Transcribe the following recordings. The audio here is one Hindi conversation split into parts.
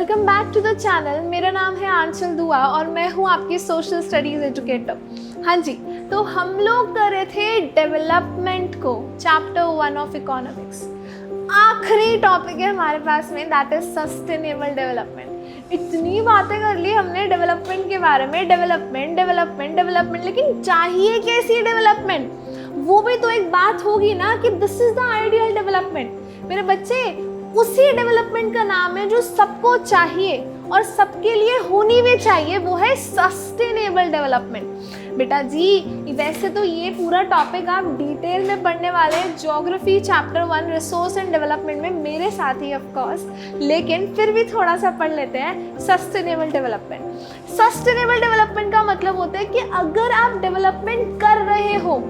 Welcome back to the channel. मेरा नाम है आंचल दुआ और मैं हूँ आपकी सोशल स्टडीज़ एजुकेटर। हाँ जी, तो हम लोग कर रहे थे डेवलपमेंट को, चैप्टर 1 ऑफ इकोनॉमिक्स। आखिरी टॉपिक है हमारे पास में, दैट इज सस्टेनेबल डेवलपमेंट। इतनी बातें कर ली हमने डेवलपमेंट के बारे में, डेवलपमेंट, लेकिन चाहिए कैसी डेवलपमेंट? वो भी तो एक बात होगी ना कि this is the ideal development. मेरे बच्चे, उसी डेवलपमेंट का नाम है जो सबको चाहिए और सबके लिए होनी भी चाहिए, वो है सस्टेनेबल डेवलपमेंट। बेटा जी, वैसे तो ये पूरा टॉपिक आप डिटेल में पढ़ने वाले हैं geography chapter 1 resource and development में मेरे साथ ही ऑफ कोर्स, लेकिन फिर भी थोड़ा सा पढ़ लेते हैं सस्टेनेबल डेवलपमेंट। सस्टेनेबल डेवलपमेंट का मतलब होता है कि अगर आप डेवलपमेंट कर रहे हो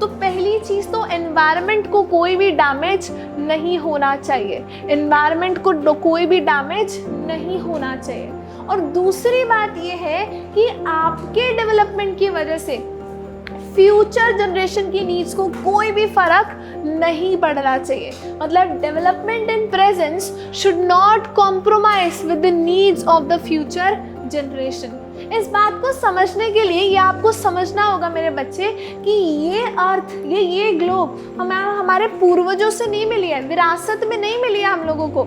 तो पहली चीज़ तो एनवायरनमेंट को कोई भी डैमेज नहीं होना चाहिए, एनवायरनमेंट को कोई भी डैमेज नहीं होना चाहिए। और दूसरी बात ये है कि आपके डेवलपमेंट की वजह से फ्यूचर जनरेशन की नीड्स को कोई भी फर्क नहीं पड़ना चाहिए। मतलब development in presence should not compromise with the needs of the future generation. इस बात को समझने के लिए ये आपको समझना होगा मेरे बच्चे कि ये अर्थ, ये ग्लोब हमारे पूर्वजों से नहीं मिली है, विरासत में नहीं मिली है हम लोगों को।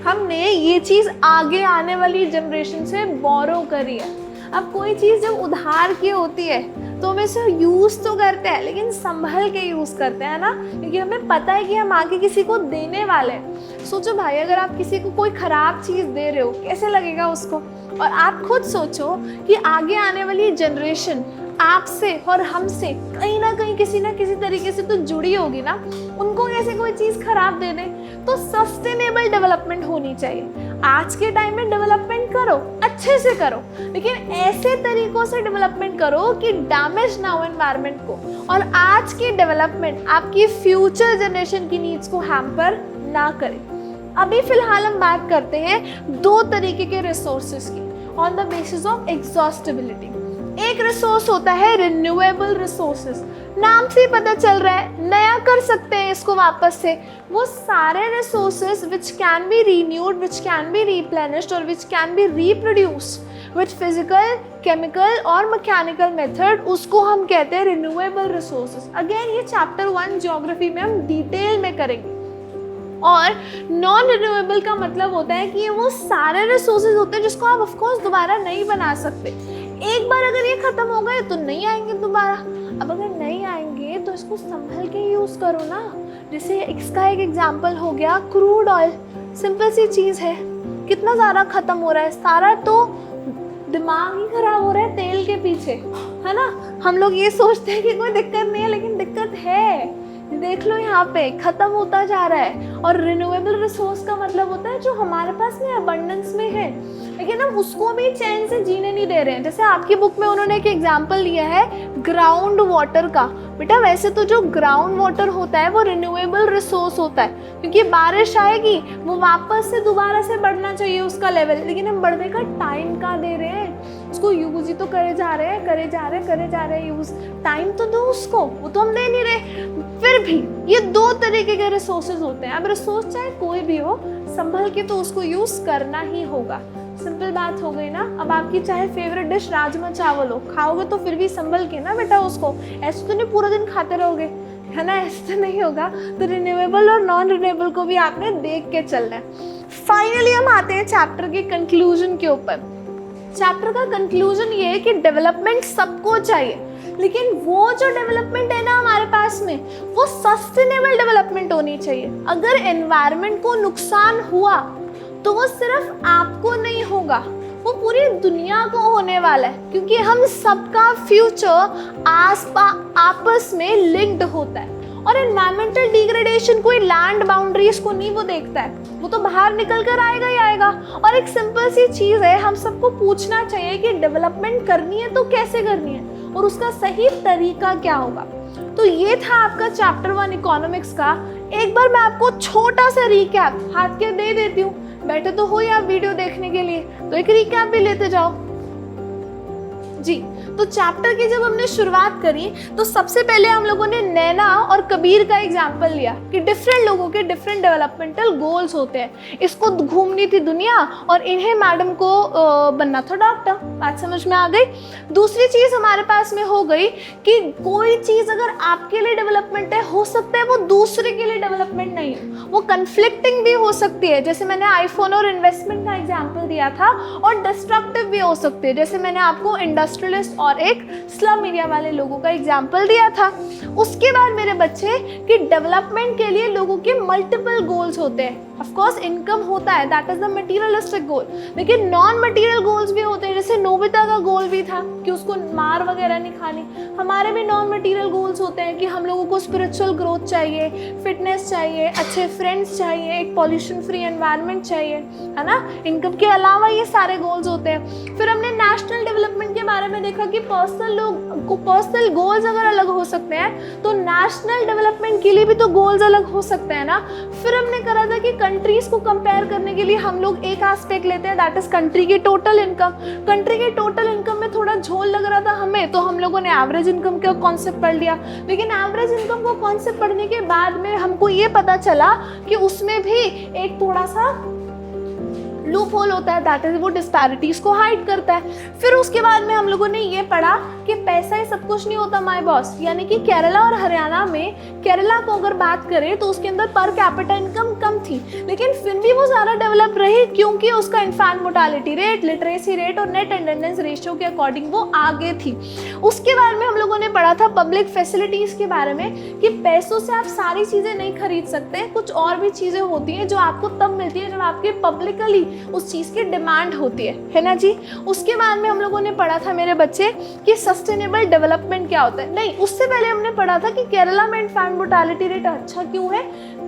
हमने ये चीज़ आगे आने वाली जनरेशन से बोरो करी है। अब कोई चीज़ जब उधार की होती है तो हम इसे यूज़ तो करते हैं, लेकिन संभल के यूज़ करते हैं ना, क्योंकि हमें पता है कि हम आगे किसी को देने वाले हैं। सोचो भाई, अगर आप किसी को कोई ख़राब चीज़ दे रहे हो, कैसे लगेगा उसको? और आप खुद सोचो कि आगे आने वाली जनरेशन आपसे और हमसे कहीं ना कहीं किसी ना किसी तरीके से तो जुड़ी होगी ना, उनको कैसे कोई चीज़ खराब दे दें? तो सस्टेनेबल डेवलपमेंट होनी चाहिए। आज के टाइम में डेवलपमेंट करो, अच्छे से करो, लेकिन ऐसे तरीकों से डेवलपमेंट करो कि डैमेज ना हो एनवायरनमेंट को, और आज की डेवलपमेंट आपकी फ्यूचर जनरेशन की नीड्स को हैम्पर ना करे। अभी फिलहाल हम बात करते हैं दो तरीके के रिसोर्सेज की on the basis of exhaustibility. एक रिसोर्स होता है रिन्यूएबल रिसोर्सेज, नाम से ही पता चल रहा है नया कर सकते हैं इसको वापस से। वो सारे resources which can be renewed, which can be replenished और which can be reproduced with physical, chemical और मैकेनिकल मेथड, उसको हम कहते हैं रिन्यूएबल रिसोर्सेज। अगेन ये चैप्टर 1 ज्योग्राफी में हम डिटेल में करेंगे। और नॉन रिन्यूएबल का मतलब होता है कि ये वो सारे रिसोर्सेज होते हैं जिसको आप ऑफकोर्स दोबारा नहीं बना सकते। एक बार अगर ये खत्म हो गए तो नहीं आएंगे दोबारा। अब अगर नहीं आएंगे तो इसको संभल के यूज़ करो ना। जैसे इसका एक एग्जांपल हो गया क्रूड ऑयल। सिंपल सी चीज़ है, कितना ज़्यादा ख़त्म हो रहा है, सारा तो दिमाग ही ख़राब हो रहा है तेल के पीछे, है ना। हम लोग ये सोचते हैं कि कोई दिक्कत नहीं है, लेकिन दिक्कत है। देख लो यहाँ पे ख़त्म होता जा रहा है। और रिन्यूएबल रिसोर्स का मतलब होता है जो हमारे पास में अबंडेंस में है, लेकिन हम उसको भी चैन से जीने नहीं दे रहे हैं। जैसे आपकी बुक में उन्होंने एक एग्जांपल लिया है ग्राउंड वाटर का। बेटा वैसे तो जो ग्राउंड वाटर होता है वो रिन्यूएबल रिसोर्स होता है, क्योंकि बारिश आएगी वो वापस से दोबारा से बढ़ना चाहिए उसका लेवल, लेकिन हम बढ़ने का टाइम का दे रहे हैं उसको। यूज ही तो करे जा रहे हैं यूज, टाइम तो दो उसको, वो तो हम दे नहीं रहे। फिर भी ये दो तरीके के रिसोर्सेज होते हैं। अब रिसोर्स चाहे कोई भी हो, संभल के तो उसको यूज करना ही होगा। सिंपल बात हो गई ना। अब आपकी चाहे फेवरेट डिश राजमा चावल हो, खाओगे तो फिर भी संभल के ना बेटा उसको, ऐसे तो नहीं पूरा दिन खाते रहोगे, है ना, ऐसे तो नहीं होगा। तो रिन्यूएबल और नॉन रिन्यूएबल को भी आपने देख के चलना है। फाइनली हम आते हैं चैप्टर के कंक्लूजन के ऊपर। चैप्टर का कंक्लूजन ये है कि डेवलपमेंट सबको चाहिए, लेकिन वो जो डेवलपमेंट है ना हमारे पास में, वो सस्टेनेबल डेवलपमेंट होनी चाहिए। अगर एनवायरनमेंट को नुकसान हुआ तो वो सिर्फ आपको नहीं होगा, वो पूरी दुनिया को होने वाला है, क्योंकि हम सबका फ्यूचर आपस में लिंक्ड होता है। और एनवायरमेंटल डिग्रेडेशन कोई लैंड बाउंड्रीज को नहीं वो देखता है, वो तो बाहर निकल कर आएगा ही आएगा। और एक सिंपल सी चीज़ है, हम सबको पूछना चाहिए कि डेवलपमेंट करनी है तो कैसे करनी है और उसका सही तरीका क्या होगा। तो ये था आपका चैप्टर 1 इकोनॉमिक्स का। एक बार मैं आपको छोटा सा रिकैप हाथ के दे देती हूँ। बैठे तो हो ही आप वीडियो देखने के लिए, तो एक रिकैप भी लेते जाओ जी। तो चैप्टर की जब हमने शुरुआत करी तो सबसे पहले हम लोगों ने नैना और कबीर का एग्जाम्पल लिया कि डिफरेंट लोगों के डिफरेंट डेवलपमेंटल गोल्स होते हैं। इसको घूमनी थी दुनिया और इन्हें मैडम को बनना था डॉक्टर। बात समझ में आ गई। दूसरी चीज़ हमारे पास में हो गई कि कोई चीज़ अगर आपके लिए डेवलपमेंट है, हो सकता है वो दूसरे के लिए डेवलपमेंट नहीं हो, वो कन्फ्लिक्टिंग भी हो सकती है। जैसे मैंने आईफोन और इन्वेस्टमेंट का एग्जाम्पल दिया था, और डिस्ट्रक्टिव भी हो सकती है, जैसे मैंने आपको इंडस्ट्रियलिस्ट और एक स्लम एरिया वाले लोगों का एग्जाम्पल दिया था। उसके बाद मेरे बच्चे कि डेवलपमेंट के लिए लोगों के मल्टीपल गोल्स होते हैं। ऑफ कोर्स इनकम होता है, that is the materialistic goal, लेकिन नॉन मटेरियल गोल्स भी होते हैं। जैसे नोबिता का गोल भी था कि उसको मार वगैरह नहीं खानी। हमारे भी नॉन मटेरियल गोल्स होते हैं कि हम लोगों को स्पिरिचुअल ग्रोथ चाहिए, फिटनेस चाहिए, अच्छे फ्रेंड्स चाहिए, एक पॉल्यूशन फ्री एनवायरनमेंट चाहिए, है ना। इनकम के अलावा ये सारे गोल्स होते हैं। फिर हमने नेशनल डेवलपमेंट के बारे में देखा कि पर्सनल गोल्स अगर अलग हो सकते हैं तो नेशनल डेवलपमेंट के लिए भी तो गोल्स अलग हो सकते हैं ना। फिर हमने करा था कि कंट्रीज को कंपेयर करने के लिए हम लोग एक एस्पेक्ट लेते हैं, दैट इज कंट्री की टोटल इनकम। कंट्री के टोटल इनकम में थोड़ा झोल लग रहा था हमें, तो हम लोगों ने एवरेज इनकम का कॉन्सेप्ट पढ़ लिया। लेकिन एवरेज इनकम को कॉन्सेप्ट पढ़ने के बाद में हमको ये पता चला कि उसमें भी एक थोड़ा सा लूप होल होता है, दैट इज वो डिस्पैरिटीज को हाइड करता है। फिर उसके बाद में हम लोगों ने ये पढ़ा कि पैसा ही सब कुछ नहीं होता माय बॉस, यानी कि केरला और हरियाणा में, केरला को अगर बात करें तो उसके अंदर पर कैपिटा इनकम कम थी, लेकिन फिर भी वो ज़्यादा डेवलप रही क्योंकि उसका infant mortality rate, literacy rate और नेट अटेंडेंस रेशियो के अकॉर्डिंग वो आगे थी। उसके बाद में हम लोगों ने पढ़ा था पब्लिक फैसिलिटीज़ के बारे में कि पैसों से आप सारी चीज़ें नहीं खरीद सकते, कुछ और भी चीज़ें होती हैं जो आपको तब मिलती है जब आपके पब्लिकली उस चीज़ की डिमांड होती है ना जी। उसके बाद में हम लोगों ने पढ़ा था मेरे बच्चे कि सस्टेनेबल डेवलपमेंट क्या होता है। नहीं, उससे पहले हमने पढ़ा था कि केरला में इन्फेंट मोर्टालिटी रेट अच्छा क्यों है,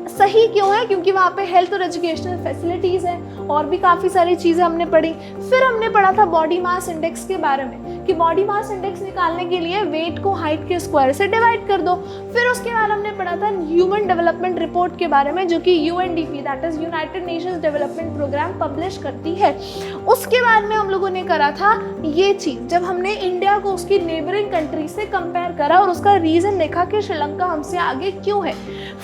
सही क्यों है, क्योंकि वहाँ पे हेल्थ और एजुकेशनल फैसिलिटीज़ हैं, और भी काफ़ी सारी चीज़ें हमने पढ़ी। फिर हमने पढ़ा था बॉडी मास इंडेक्स के बारे में कि बॉडी मास इंडेक्स निकालने के लिए वेट को हाइट के स्क्वायर से डिवाइड कर दो। फिर उसके बाद हमने पढ़ा था ह्यूमन डेवलपमेंट रिपोर्ट के बारे में, जो कि UNDP that is United Nations Development Programme publish करती है। उसके बाद में हम लोगों ने करा था ये चीज़, जब हमने इंडिया को उसकी नेबरिंग कंट्री से कंपेयर करा और उसका रीज़न देखा कि श्रीलंका हमसे आगे क्यों है।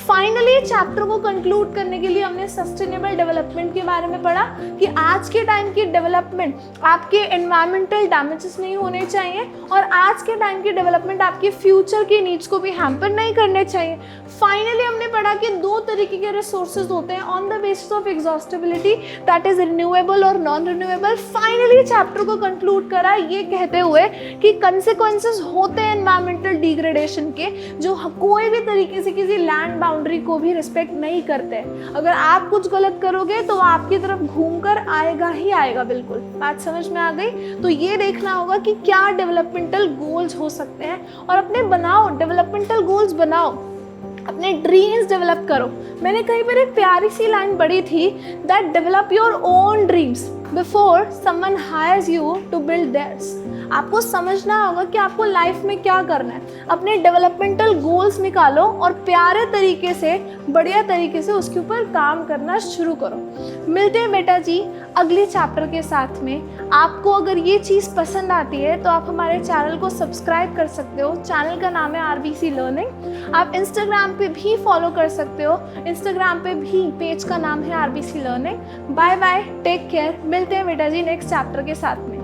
फाइनली चैप्टर को कंक्लूड करने के लिए हमने सस्टेनेबल डेवलपमेंट के बारे में पढ़ा कि आज के टाइम की डेवलपमेंट आपके एनवायरमेंटल डैमेजेस नहीं होने चाहिए, और आज के टाइम की डेवलपमेंट आपके फ्यूचर की नीड्स को भी हैम्पर नहीं करने चाहिए। फाइनली हमने पढ़ा कि दो तरीके के रिसोर्सेज होते हैं on the basis of exhaustibility, that is renewable और नॉन रिन्यूएबल। फाइनली चैप्टर को कंक्लूड करा ये कहते हुए कि कंसिक्वेंसेस होते हैं एनवायरमेंटल डिग्रेडेशन के, जो कोई भी तरीके से किसी लैंड बाउंड्री को भी रिस्पेक्ट नहीं करते। अगर आप कुछ गलत करोगे तो आपकी तरफ घूमकर आएगा ही आएगा। बिल्कुल बात समझ में आ गई। तो ये देखना होगा कि क्या डेवलपमेंटल गोल्स हो सकते हैं, और अपने बनाओ डेवलपमेंटल गोल्स बनाओ, अपने ड्रीम्स डेवलप करो। मैंने कहीं पर एक प्यारी सी लाइन पढ़ी थी, that develop your own dreams before someone hires you to build theirs. आपको समझना होगा कि आपको लाइफ में क्या करना है। अपने डेवलपमेंटल गोल्स निकालो और प्यारे तरीके से, बढ़िया तरीके से उसके ऊपर काम करना शुरू करो। मिलते हैं बेटा जी अगले चैप्टर के साथ में। आपको अगर ये चीज़ पसंद आती है तो आप हमारे चैनल को सब्सक्राइब कर सकते हो। चैनल का नाम है RBC लर्निंग। आप इंस्टाग्राम पे भी फॉलो कर सकते हो, इंस्टाग्राम पे भी पेज का नाम है RBC learning. Bye bye, take care. मिलते हैं बेटा जी नेक्स्ट चैप्टर के साथ में।